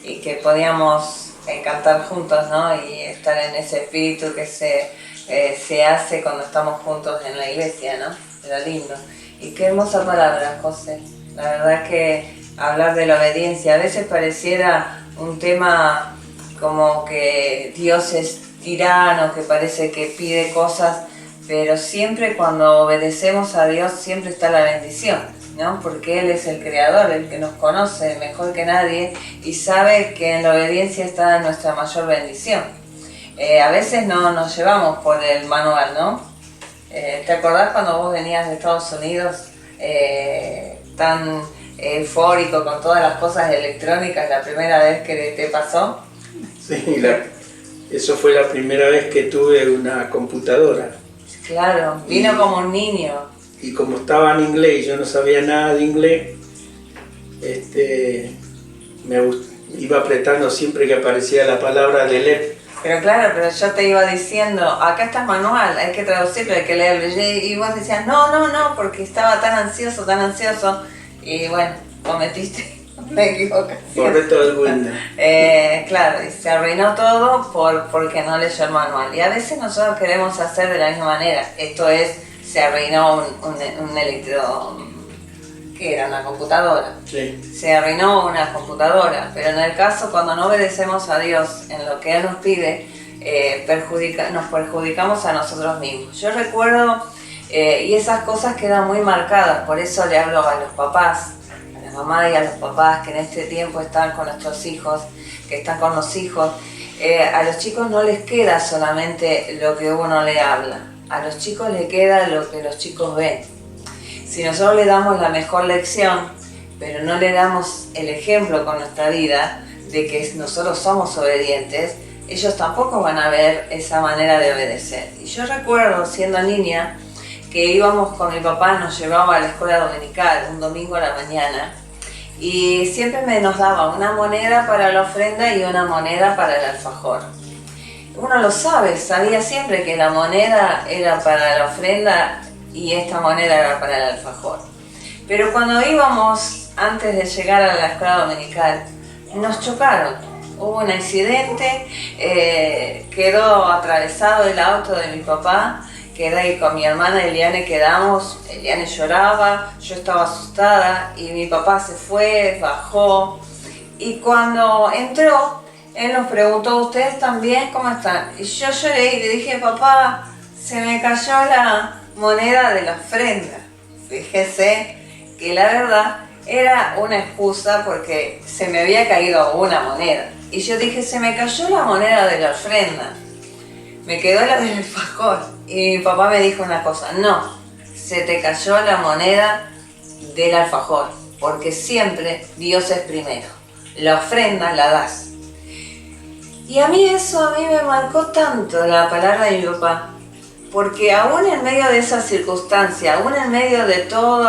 y que podíamos cantar juntos, ¿no? Y estar en ese espíritu que se hace cuando estamos juntos en la iglesia, ¿no? Era lindo. Y qué hermosa palabra, José. La verdad que hablar de la obediencia a veces pareciera un tema como que Dios es tirano, que parece que pide cosas, pero siempre cuando obedecemos a Dios siempre está la bendición, ¿no? Porque Él es el creador, el que nos conoce mejor que nadie y sabe que en la obediencia está nuestra mayor bendición. A veces no nos llevamos por el manual, ¿no? ¿Te acordás cuando vos venías de Estados Unidos tan eufórico con todas las cosas electrónicas la primera vez que te pasó? Sí, eso fue la primera vez que tuve una computadora. Claro, vino como un niño. Y como estaba en inglés y yo no sabía nada de inglés, iba apretando siempre que aparecía la palabra delete. Pero claro, pero yo te iba diciendo, acá está el manual, hay que traducirlo, hay que leerlo. Y vos decías, no, porque estaba tan ansioso, y bueno, cometiste una equivocación. Borré todo el Windows. Claro, y se arruinó todo porque no leyó el manual. Y a veces nosotros queremos hacer de la misma manera. Esto es, se arruinó un electro... ¿Qué era? Una computadora. Sí. Se arruinó una computadora, pero en el caso cuando no obedecemos a Dios en lo que Él nos pide, nos perjudicamos a nosotros mismos. Yo recuerdo, y esas cosas quedan muy marcadas, por eso le hablo a los papás, a la mamá y a los papás que en este tiempo están con nuestros hijos, que están con los hijos. A los chicos no les queda solamente lo que uno le habla, a los chicos les queda lo que los chicos ven. Si nosotros le damos la mejor lección, pero no le damos el ejemplo con nuestra vida de que nosotros somos obedientes, ellos tampoco van a ver esa manera de obedecer. Y yo recuerdo, siendo niña, que íbamos con mi papá, nos llevaba a la escuela dominical un domingo a la mañana y siempre nos daba una moneda para la ofrenda y una moneda para el alfajor. Uno lo sabe, sabía siempre que la moneda era para la ofrenda y esta moneda era para el alfajor. Pero cuando íbamos, antes de llegar a la escuela dominical, nos chocaron. Hubo un accidente, quedó atravesado el auto de mi papá, quedé ahí con mi hermana Eliane, quedamos, Eliane lloraba, yo estaba asustada y mi papá se fue, bajó y cuando entró, él nos preguntó, ¿ustedes también cómo están? Y yo lloré y le dije, papá, se me cayó la moneda de la ofrenda. Fíjese que la verdad era una excusa porque se me había caído una moneda. Y yo dije, se me cayó la moneda de la ofrenda. Me quedó la del alfajor. Y mi papá me dijo una cosa, no, se te cayó la moneda del alfajor, porque siempre Dios es primero. La ofrenda la das. Y a mí me marcó tanto la palabra de mi papá, porque aún en medio de esa circunstancia, aún en medio de todo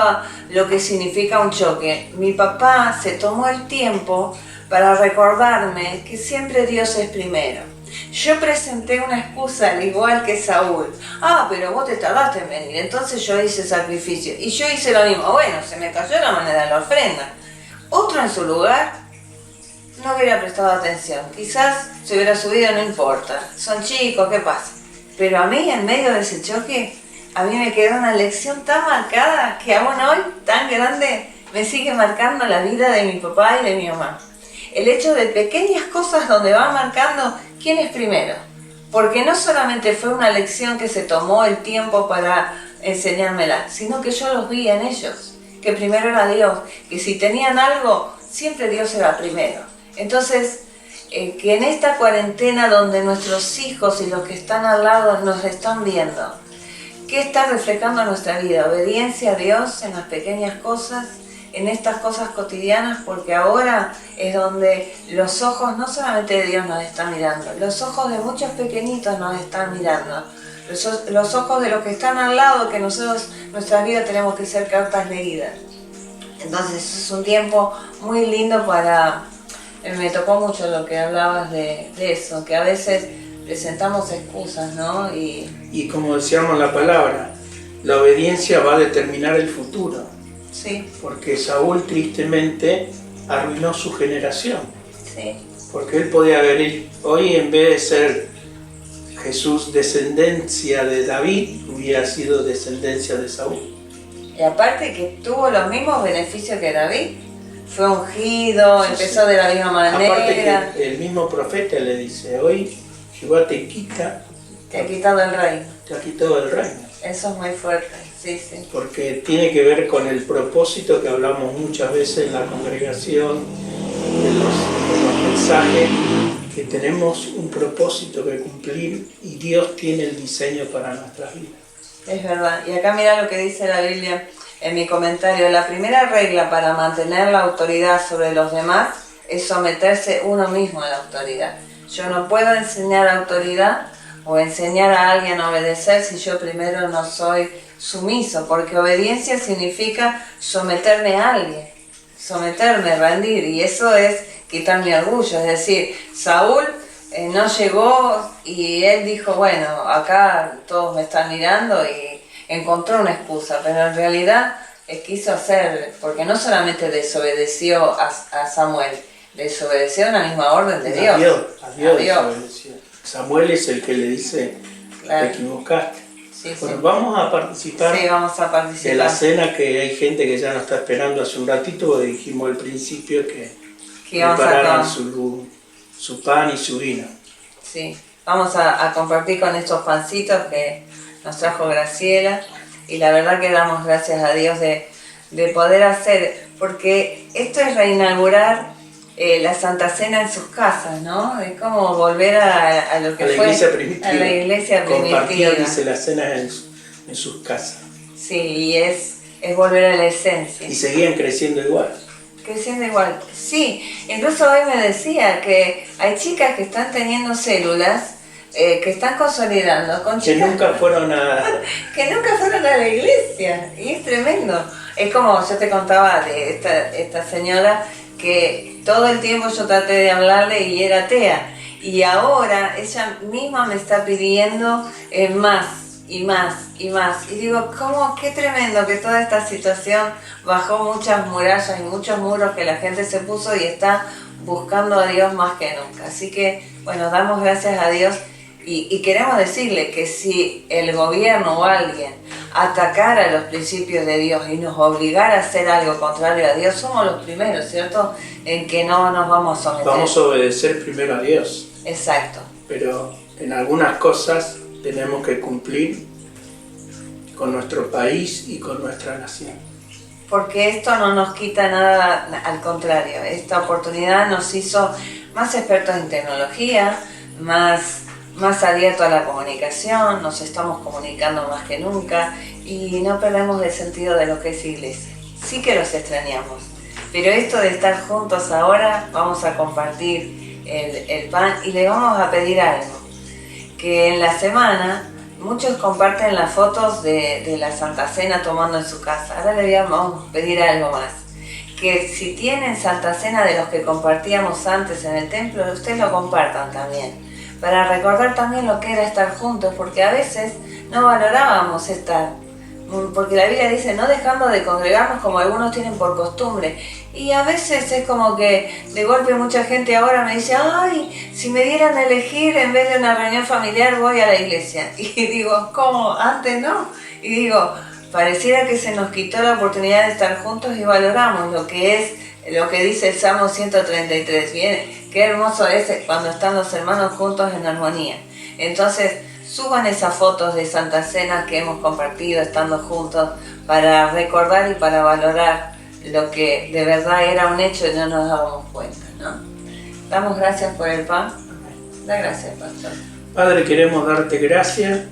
lo que significa un choque, mi papá se tomó el tiempo para recordarme que siempre Dios es primero. Yo presenté una excusa al igual que Saúl. Pero vos te tardaste en venir, entonces yo hice sacrificio. Y yo hice lo mismo. Bueno, se me cayó la moneda de la ofrenda. Otro en su lugar no hubiera prestado atención. Quizás se hubiera subido, no importa. Son chicos, ¿qué pasa? Pero a mí, en medio de ese choque, a mí me quedó una lección tan marcada que aún hoy, tan grande, me sigue marcando la vida de mi papá y de mi mamá. El hecho de pequeñas cosas donde van marcando quién es primero. Porque no solamente fue una lección que se tomó el tiempo para enseñármela, sino que yo los vi en ellos. Que primero era Dios, que si tenían algo, siempre Dios era primero. Entonces, que en esta cuarentena donde nuestros hijos y los que están al lado nos están viendo, ¿qué está reflejando nuestra vida? Obediencia a Dios en las pequeñas cosas, en estas cosas cotidianas, porque ahora es donde los ojos no solamente de Dios nos están mirando, los ojos de muchos pequeñitos nos están mirando, los ojos de los que están al lado, que nosotros, nuestras vidas tenemos que ser cartas leídas. Entonces es un tiempo muy lindo para... Me tocó mucho lo que hablabas de eso, que a veces presentamos excusas, ¿no? Y como decíamos la palabra, la obediencia va a determinar el futuro. Sí. Porque Saúl tristemente arruinó su generación. Sí. Porque él podía haber, hoy en vez de ser Jesús descendencia de David, hubiera sido descendencia de Saúl. Y aparte que tuvo los mismos beneficios que David. Fue ungido, sí, empezó de la misma manera. Aparte que el mismo profeta le dice, hoy Jehová te ha quitado el reino. Te ha quitado el reino. Eso es muy fuerte, sí, sí. Porque tiene que ver con el propósito que hablamos muchas veces en la congregación, en los mensajes, que tenemos un propósito que cumplir y Dios tiene el diseño para nuestras vidas. Es verdad. Y acá mira lo que dice la Biblia. En mi comentario, la primera regla para mantener la autoridad sobre los demás es someterse uno mismo a la autoridad. Yo no puedo enseñar autoridad o enseñar a alguien a obedecer si yo primero no soy sumiso, porque obediencia significa someterme a alguien, someterme, rendir, y eso es quitar mi orgullo. Es decir, Saúl no llegó y él dijo, bueno, acá todos me están mirando y encontró una excusa, pero en realidad quiso hacer, porque no solamente desobedeció a Samuel, desobedeció una misma orden de Dios. A Dios desobedeció. Samuel es el que le dice, claro, te equivocaste. Sí, bueno, sí. Vamos a participar, vamos a participar de la cena, que hay gente que ya nos está esperando hace un ratito, porque dijimos al principio que prepararan su pan y su vino. Sí, vamos a compartir con estos pancitos que nos trajo Graciela, y la verdad que damos gracias a Dios de poder hacer, porque esto es reinaugurar la Santa Cena en sus casas, ¿no? Es como volver a lo que fue a la iglesia primitiva. Compartían, dice, las cenas en sus casas. Sí, y es volver a la esencia. Y seguían creciendo igual. Creciendo igual, sí. Incluso hoy me decía que hay chicas que están teniendo células, que están consolidando con chicas que nunca fueron a la iglesia, y es tremendo. Es como yo te contaba de esta señora que todo el tiempo yo traté de hablarle y era atea, y ahora ella misma me está pidiendo más y más, y más. Y digo, ¿cómo? Qué tremendo que toda esta situación bajó muchas murallas y muchos muros que la gente se puso y está buscando a Dios más que nunca. Así que, bueno, damos gracias a Dios y queremos decirle que si el gobierno o alguien atacara los principios de Dios y nos obligara a hacer algo contrario a Dios, somos los primeros, ¿cierto?, en que no nos vamos a someter. Vamos a obedecer primero a Dios. Exacto. Pero en algunas cosas tenemos que cumplir con nuestro país y con nuestra nación. Porque esto no nos quita nada, al contrario, esta oportunidad nos hizo más expertos en tecnología, más abiertos a la comunicación, nos estamos comunicando más que nunca y no perdemos el sentido de lo que es iglesia. Sí que los extrañamos, pero esto de estar juntos ahora, vamos a compartir el pan y le vamos a pedir algo, que en la semana muchos comparten las fotos de la Santa Cena tomando en su casa. Ahora le vamos a pedir algo más, que si tienen Santa Cena de los que compartíamos antes en el templo, ustedes lo compartan también, para recordar también lo que era estar juntos, porque a veces no valorábamos estar, porque la Biblia dice no dejando de congregarnos como algunos tienen por costumbre, y a veces es como que de golpe mucha gente ahora me dice, ay, si me dieran a elegir en vez de una reunión familiar voy a la iglesia, y digo, ¿cómo? Antes no, y digo, pareciera que se nos quitó la oportunidad de estar juntos y valoramos lo que dice el Salmo 133, bien, qué hermoso es cuando están los hermanos juntos en armonía. Entonces, suban esas fotos de Santa Cena que hemos compartido estando juntos para recordar y para valorar lo que de verdad era un hecho y no nos dábamos cuenta, ¿no? Damos gracias por el pan. Da gracias, pastor. Padre, queremos darte gracias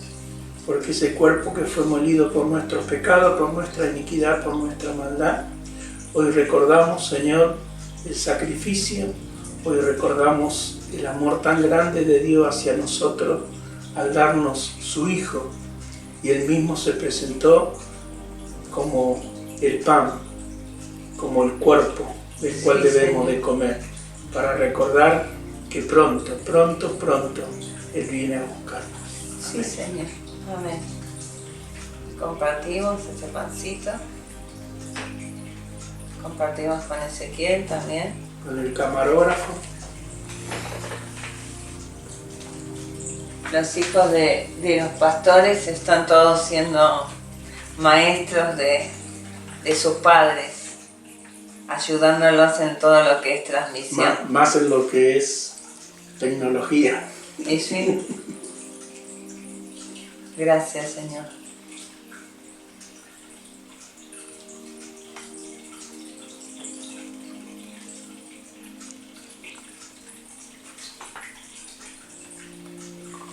porque ese cuerpo que fue molido por nuestros pecados, por nuestra iniquidad, por nuestra maldad, hoy recordamos, Señor, el sacrificio, hoy recordamos el amor tan grande de Dios hacia nosotros al darnos su Hijo, y Él mismo se presentó como el pan, como el cuerpo del cual debemos de comer, para recordar que pronto Él viene a buscarnos. Sí, Señor. Amén. Compartimos ese pancito. Compartimos con Ezequiel también. Con el camarógrafo. Los hijos de los pastores están todos siendo maestros de sus padres, ayudándolos en todo lo que es transmisión. Más en lo que es tecnología. Y sí. Gracias, Señor.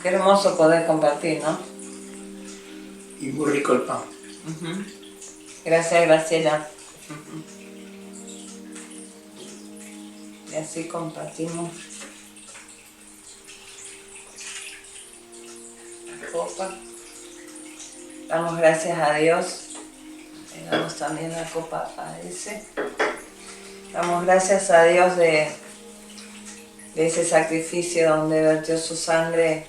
Qué hermoso poder compartir, ¿no? Y muy rico el pan. Gracias, Graciela. Y así compartimos la copa. Damos gracias a Dios. Le damos también la copa a ese. Damos gracias a Dios de ese sacrificio donde vertió su sangre.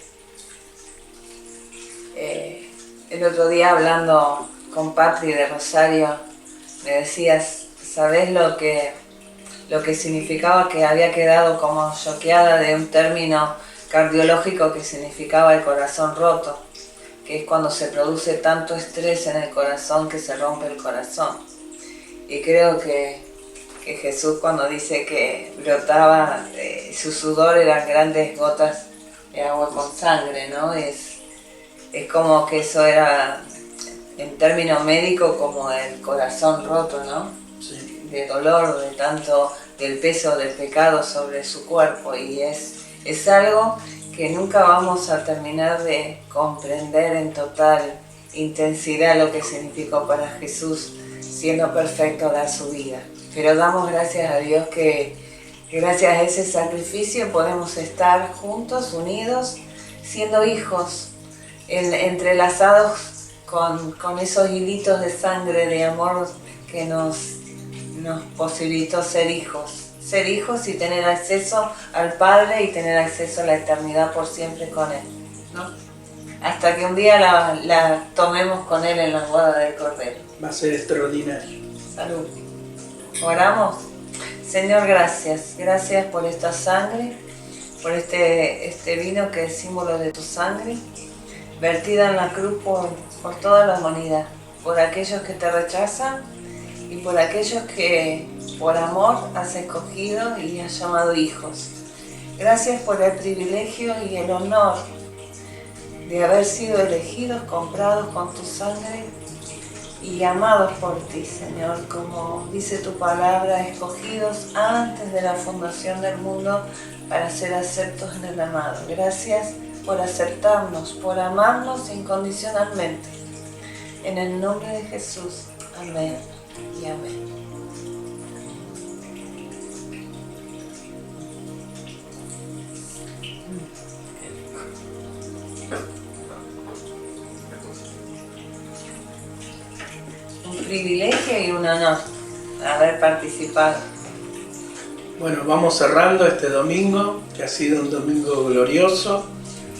El otro día hablando con Patri de Rosario, me decías, ¿sabés lo que significaba? Que había quedado como choqueada de un término cardiológico que significaba el corazón roto, que es cuando se produce tanto estrés en el corazón que se rompe el corazón. Y creo que Jesús, cuando dice que brotaba, su sudor eran grandes gotas de agua con sangre, ¿no? Es como que eso era, en términos médicos, como el corazón roto, ¿no? Sí. De dolor, de tanto, del peso del pecado sobre su cuerpo, y es algo que nunca vamos a terminar de comprender en total intensidad lo que significó para Jesús, siendo perfecto, dar su vida. Pero damos gracias a Dios que gracias a ese sacrificio podemos estar juntos, unidos, siendo hijos, entrelazados con esos hilitos de sangre, de amor que nos posibilitó ser hijos y tener acceso al Padre y tener acceso a la eternidad por siempre con Él, ¿no? hasta que un día la tomemos con Él en la boda del Cordero. Va a ser extraordinario. Salud. Oramos. Señor, gracias. Gracias por esta sangre, por este vino que es símbolo de tu sangre, vertida en la cruz por toda la humanidad, por aquellos que te rechazan y por aquellos que por amor has escogido y has llamado hijos. Gracias por el privilegio y el honor de haber sido elegidos, comprados con tu sangre y amados por ti, Señor, como dice tu palabra, escogidos antes de la fundación del mundo para ser aceptos en el amado. Gracias por aceptarnos, por amarnos incondicionalmente. En el nombre de Jesús, amén y amén. Un privilegio y un honor haber participado. Bueno, vamos cerrando este domingo, que ha sido un domingo glorioso,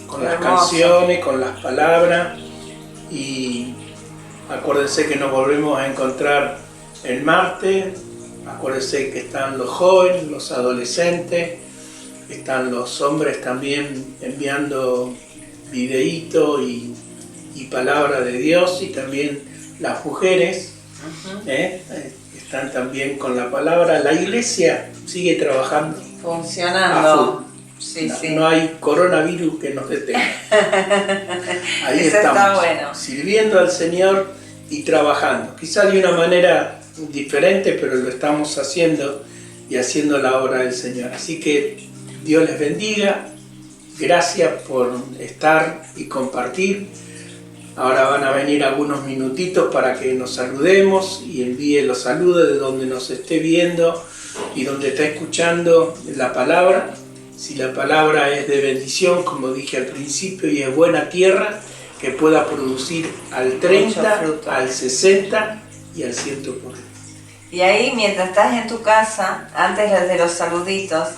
con las Hermoso. canciones, con las palabras, y acuérdense que nos volvemos a encontrar el martes. Acuérdense que están los jóvenes, los adolescentes, están los hombres también enviando videitos y palabra de Dios, y también las mujeres están también con la palabra. La iglesia sigue trabajando, Funcionando. Sí, no, sí. no hay coronavirus que nos detenga. Ahí Eso estamos, está bueno. sirviendo al Señor y trabajando, quizás de una manera diferente, pero lo estamos haciendo y haciendo la obra del Señor. Así que Dios les bendiga, gracias por estar y compartir. Ahora van a venir algunos minutitos para que nos saludemos y envíe los saludos de donde nos esté viendo y donde está escuchando la palabra. Si la palabra es de bendición, como dije al principio, y es buena tierra, que pueda producir al 30, al 60 y al 100 por uno. Y ahí, mientras estás en tu casa, antes de los saluditos,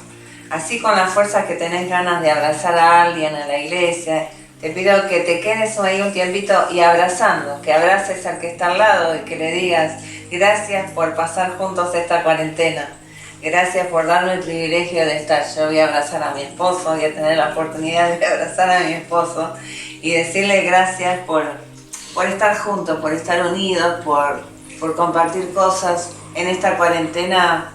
así con la fuerza que tenés ganas de abrazar a alguien en la iglesia, te pido que te quedes ahí un tiempito y abrazando, que abraces al que está al lado y que le digas gracias por pasar juntos esta cuarentena. Gracias por darme el privilegio de estar. Yo voy a abrazar a mi esposo, voy a tener la oportunidad de abrazar a mi esposo y decirle gracias por estar juntos, por estar unidos, por compartir cosas en esta cuarentena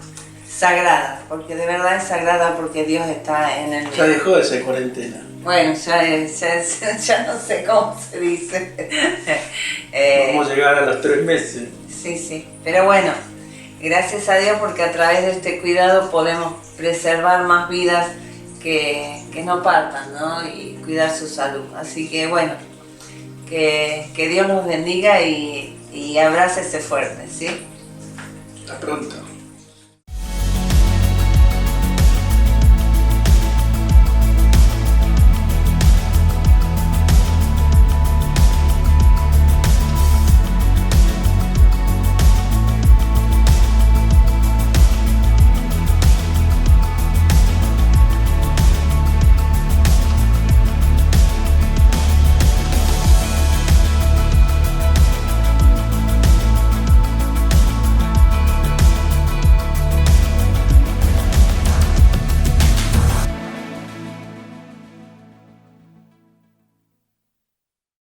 sagrada, porque de verdad es sagrada porque Dios está en el medio. Ya dejó de ser cuarentena. Bueno, ya no sé cómo se dice. Vamos a llegar a los 3 meses. Sí, pero bueno, gracias a Dios porque a través de este cuidado podemos preservar más vidas que no partan, ¿no? Y cuidar su salud. Así que bueno, que Dios los bendiga y abrácese fuerte, ¿sí? Hasta pronto.